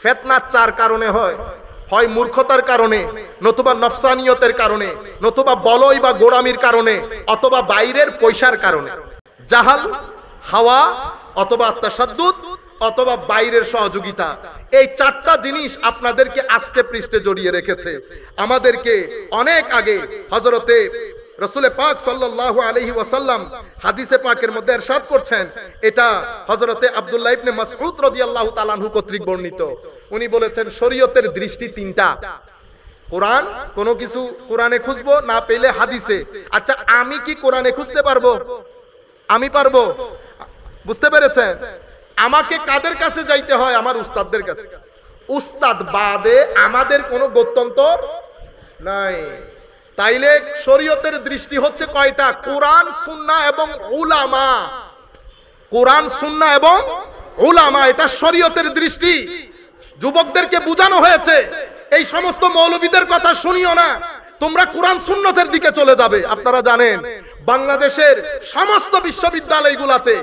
ফিতনা চার কারণে হয়, হয় মূর্খতার কারণে, নতুবা নফসানিয়তের কারণে, নতুবা বলয় বা গোড়ামির কারণে, অথবা বাইরের পয়সার কারণে। জাহাল, হাওয়া, অথবা তাশাদ্দুদ, অথবা বাইরের সহযোগিতা। এই চারটা জিনিস আপনাদেরকে আষ্টে পৃষ্ঠে জড়িয়ে রেখেছে। আমাদেরকে অনেক আগে হযরতে রাসূল পাক সাল্লাল্লাহু আলাইহি ওয়াসাল্লাম হাদিসে পাকের মধ্যে ইরশাদ করছেন, এটা হযরতে আব্দুল্লাহ ইবনে মাসউদ রাদিয়াল্লাহু তাআলা আনহু কর্তৃক বর্ণিত। উনি বলেছেন শরীয়তের দৃষ্টি তিনটা। কোরআন, কোনো কিছু কোরআনে খুঁজবো, না পেলে হাদিসে। আচ্ছা, আমি কি কোরআনে খুঁজতে পারবো? আমি পারবো? বুঝতে পেরেছেন? আমাকে কাদের কাছে যাইতে হয়? আমার উস্তাদদের কাছে। উস্তাদ বাদে আমাদের কোনো গত্যন্তর নাই। তাইলে শরীয়তের দৃষ্টি হচ্ছে কয়টা? কোরআন, সুন্নাহ এবং উলামা। কোরআন, সুন্নাহ এবং উলামা, এটা শরীয়তের দৃষ্টি। যুবকদেরকে বোঝানো হয়েছে এই সমস্ত মৌলবীদের কথা শুনিও না, তোমরা কোরআন সুন্নতের দিকে চলে যাবে। আপনারা জানেন বাংলাদেশের সমস্ত বিশ্ববিদ্যালয়গুলোতে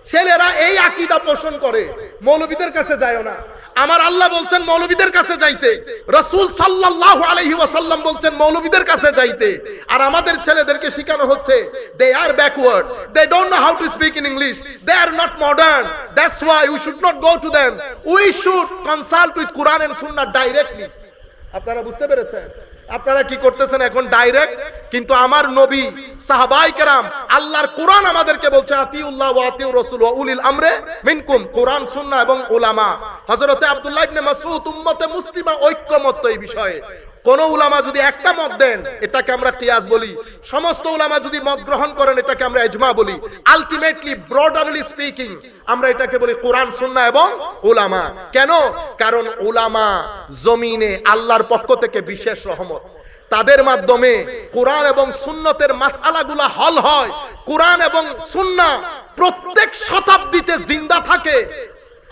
ছেলেরা এই আকীদা পোষণ করে, মৌলবীদের কাছে যায় না। আমার আল্লাহ বলছেন মৌলবীদের কাছে যাইতে, রাসূল সাল্লাল্লাহু আলাইহি ওয়াসাল্লাম বলছেন মৌলবীদের কাছে যাইতে। আর আমাদের ছেলেদেরকে শেখানো হচ্ছে they are backward, they don't know how to speak in English, they are not modern, that's why we should not go to them, we should consult with Quran and sunnah directly. আপনারা বুঝতে পেরেছেন? আপনারা কি করতেছেন এখন? Direct. কিন্তু আমার নবী, সাহাবায়ে কেরাম, আল্লাহর কোরআন আমাদেরকে বলছে আতিউল্লাহ ওয়া আতিউর রাসূল ওয়া উলিল আমরে মিনকুম, কোরআন, সুন্নাহ এবং উলামা। হযরতে আব্দুল্লাহ ইবনে মাসউদ উম্মতে মুসলিমা ঐক্যমত্য এই বিষয়ে। কোন উলামা যদি একটা মত দেন, এটাকে আমরা কিয়াস বলি। সমস্ত উলামা যদি মত গ্রহণ করেন, এটাকে আমরা ইজমা বলি। আলটিমেটলি, ব্রডারলি স্পিকিং, আমরা এটাকে বলি কোরআন, সুন্নাহ এবং উলামা। কেন? কারণ উলামা জমিনে আল্লাহর পক্ষ থেকে বিশেষ রহমত। তাদের মাধ্যমে কোরআন এবং সুন্নতের মাসআলাগুলো হল হয়। কোরআন এবং সুন্নাহ প্রত্যেক শতাব্দীতে জিন্দা থাকে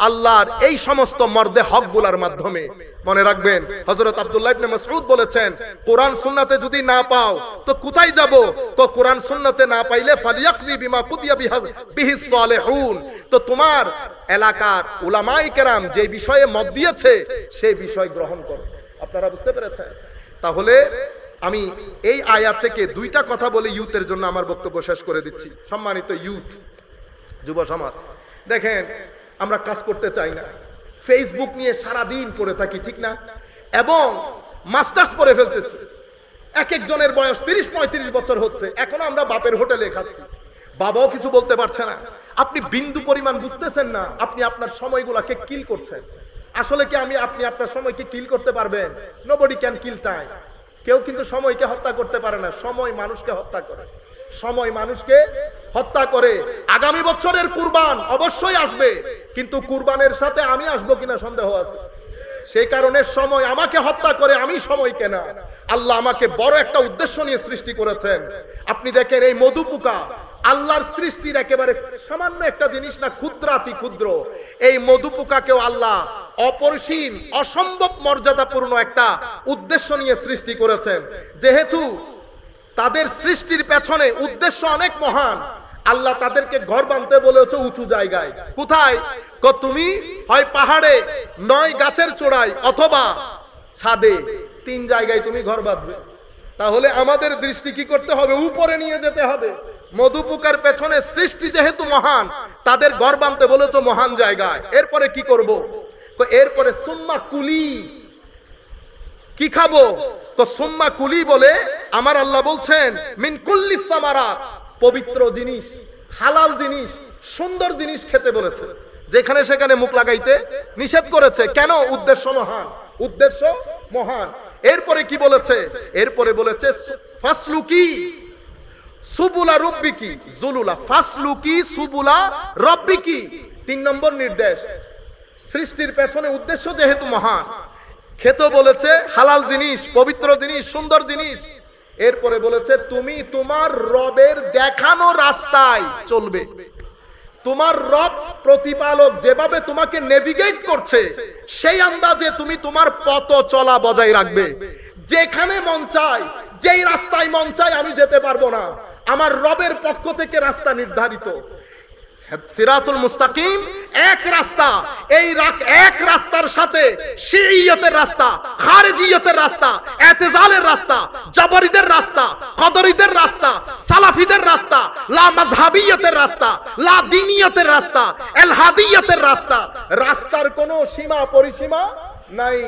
আল্লাহর এই সমস্ত মর্দে হকগুলোর মাধ্যমে। মনে রাখবেন, হযরত আব্দুল্লাহ ইবনে মাসউদ বলেছেন, কোরআন সুন্নাতে যদি না পাও তো কোথায় যাব? তো কোরআন সুন্নাতে না পাইলে ফালিয়াকদি বিমা কুদিয়া বিহিস সালিহুন, তো তোমার এলাকার উলামায়ে কেরাম যে বিষয়ে মত দিয়েছে সেই বিষয় গ্রহণ করো। আপনারা বুঝতে পেরেছেন? তাহলে আমি এই আয়াত থেকে দুইটা কথা বলে ইউথের জন্য আমার বক্তব্য শেষ করে দিচ্ছি। সম্মানিত ইউথ, যুব সমাজ, দেখেন আমরা কাজ করতে চাই না, ফেসবুক নিয়ে সারা দিন পড়ে থাকি, ঠিক না? এবং মাস্টার্স পড়ে ফেলতেছি। এক একজনের বয়স 30-35 বছর হচ্ছে, এখনো আমরা বাপের হোটেলে খাচ্ছি, বাবাও কিছু বলতে পারছে না। আপনি বিন্দু পরিমাণ বুঝতেছেন না আপনি আপনার সময়গুলোকে কিল করছেন। আসলে কি আপনি আপনার সময়কে কিল করতে পারবেন? Nobody can kill time. কেউ কিন্তু সময়কে হত্যা করতে পারে না, সময় মানুষকে হত্যা করে। সময় মানুষকে হত্যা করে। আগামী বছরের কুরবান অবশ্যই আসবে, কিন্তু কুরবানের সাথে আমি আসবো কিনা সন্দেহ আছে। সেই কারণে সময় আমাকে হত্যা করে, আমি সময়কে না। আল্লাহ আমাকে বড় একটা উদ্দেশ্য নিয়ে সৃষ্টি করেছেন। আপনি দেখেন এই মধু পোকা আল্লাহর সৃষ্টির একেবারে সামান্য একটা জিনিস না, ক্ষুদ্রাতি ক্ষুদ্র। এই মধু পোকাকেও আল্লাহ অপরিসীম, অসম্ভব মর্যাদাপূর্ণ একটা উদ্দেশ্য নিয়ে সৃষ্টি করেছেন। যেহেতু তাদের সৃষ্টির পেছনে উদ্দেশ্য অনেক মহান, আল্লাহ তাদেরকে ঘর বাঁধতে বলেছে উঁচু জায়গায়। কোথায়? তুমি হয় পাহাড়ে, নয় গাছের চূড়ায়, অথবা ছাদে। 3 জায়গায় তুমি ঘর বাঁধবে। তাহলে আমাদের দৃষ্টি কি করতে হবে? উপরে নিয়ে যেতে হবে। মধু পোকার পেছনে সৃষ্টি যেহেতু মহান, তাদের ঘর বাঁধতে বলেছে মহান জায়গায়। এরপরে কি করব? এরপরে সুম্মা কুলি, কি খাবো? তো সুম্মা কুলি বলে আমার আল্লাহ বলছেন মিন কুল্লিস সামারাত, পবিত্র জিনিস, হালাল জিনিস, সুন্দর জিনিস খেতে বলেছে। যেখানে সেখানে মুখ লাগাইতে নিষেধ করেছে। কেন? উদ্দেশ্য মহান, উদ্দেশ্য মহান। এরপরে কি বলেছে? এরপরে বলেছে ফাসলুকি সুবুলা রব্বিকি জুলুলা, ফাসলুকি সুবুলা রব্বিকি। 3 নম্বর নির্দেশ। সৃষ্টির পেছনে উদ্দেশ্য যেহেতু মহান, খেতে বলেছে হালাল জিনিস, পবিত্র জিনিস, সুন্দর জিনিস। এরপরে বলেছে তুমি তোমার রবের দেখানো রাস্তায় চলবে। তোমার রব প্রতিপালক যেভাবে তোমাকে নেভিগেট করছে সেই আন্দাজে তুমি তোমার পথ চলা বজায় রাখবে। যেখানে মন চায়, যেই রাস্তায় মন চায় আমি যেতে পারবো না, আমার রবের পক্ষ থেকে রাস্তা নির্ধারিত। সিরাতুল মুস্তাকিম এক রাস্তা, এই এক রাস্তার সাথে শিইয়তের রাস্তা, খারিজিয়তের রাস্তা, ইতিজালের রাস্তা, জাবরীদের রাস্তা, কদরীদের রাস্তা, সালাফিদের রাস্তা, লা মাযহাবিয়তের রাস্তা, লা দ্বীনিয়তের রাস্তা, ইলহাদিয়তের রাস্তা, রাস্তার কোনো সীমা পরিসীমা নাই।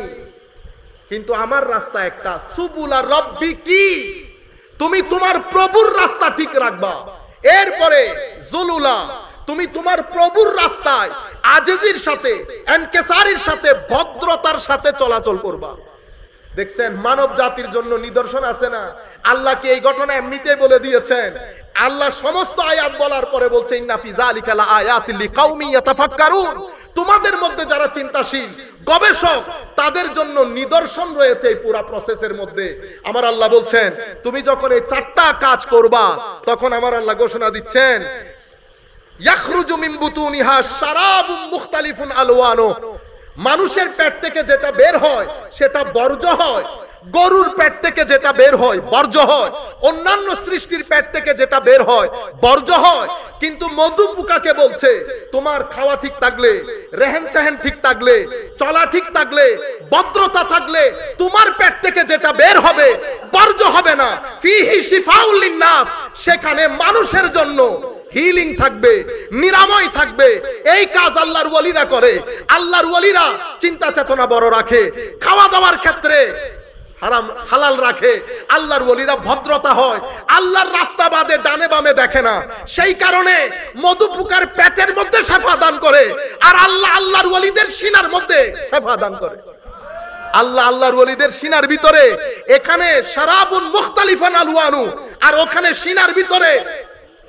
কিন্তু আমার রাস্তা একটা, সুবুলা রাব্বিকি, তুমি তোমার প্রভুর রাস্তা ঠিক রাখবা। এরপরে জুলুলা, তুমি তোমার প্রভুর রাস্তায় আজেজির সাথে, ইনকিসারের সাথে, ভদ্রতার সাথে চলাচল করবা। দেখছেন মানব জাতির জন্য নিদর্শন আছে না? আল্লাহকে এই ঘটনা এমনিতেই বলে দিয়েছেন। আল্লাহ সমস্ত আয়াত বলার পরে বলছে ইন্না ফি যালিকা লাআয়াতিল লিকাউমি ইয়াতাফাক্কারুন, তোমাদের মধ্যে যারা চিন্তাশীল গবেষক তাদের জন্য নিদর্শন রয়েছে এই পুরো প্রসেসের মধ্যে। আমার আল্লাহ বলছেন তুমি যখন এই চারটা কাজ করবা তখন আমার আল্লাহ ঘোষণা দিচ্ছেন ইয়াখরুজু মিন বুতুনিহা শারাবুম মুখতালিফুন আলওয়ানু, মানুষের পেট থেকে যেটা বের হয় সেটা বর্জ্য হয়, গরুর পেট থেকে যেটা বের হয় বর্জ্য হয়, অন্যান্য সৃষ্টির পেট থেকে যেটা বের হয় বর্জ্য হয়। কিন্তু মধু পোকাকে বলছে তোমার খাওয়া ঠিক থাকলে, রেহেন সেহেন ঠিক থাকলে, চলা ঠিক থাকলে, ভদ্রতা থাকলে তোমার পেট থেকে যেটা বের হবে বর্জ্য হবে না। ফিহি শিফাউল লিন্নাস, সেখানে মানুষের জন্য হিলিং থাকবে, নিরাময় থাকবে। এই কাজ আল্লাহর ওয়ালিরা করে। আল্লাহর ওয়ালিরা চিন্তা চেতনা বড় রাখে, খাওয়া দাওয়ার ক্ষেত্রে হারাম হালাল রাখে। আল্লাহর ওয়ালিরা ভদ্রতা হয়, আল্লাহর রাস্তা বাদে ডানে বামে দেখে না। সেই কারণে মধু পোকার পেটের মধ্যে শেফা দান করে, আর আল্লাহ আল্লাহর ওয়ালিদের সিনার মধ্যে শেফা দান করে। আল্লাহ আল্লাহর ওয়ালিদের সিনার ভিতরে এখানে শারাবুন মুখতালিফান আলওয়ানু, আর ওখানে সিনার ভিতরে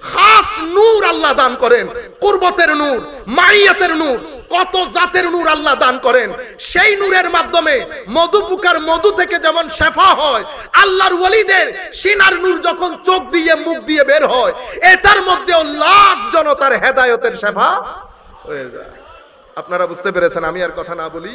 খাস নূর আল্লাহ দান করেন, কুরবতের নূর, মাইয়াতের নূর, কত জাতের নূর আল্লাহ দান করেন। সেই নূরের মাধ্যমে মধু পোকার মধু থেকে যেমন শেফা হয়, আল্লাহর ওয়ালিদের সিনার নূর যখন চোখ দিয়ে মুখ দিয়ে বের হয়, এটার মধ্যেও লাখ জনতার হেদায়েতের শেফা হয়ে যায়। আপনারা বুঝতে পেরেছেন, আমি আর কথা না বলি।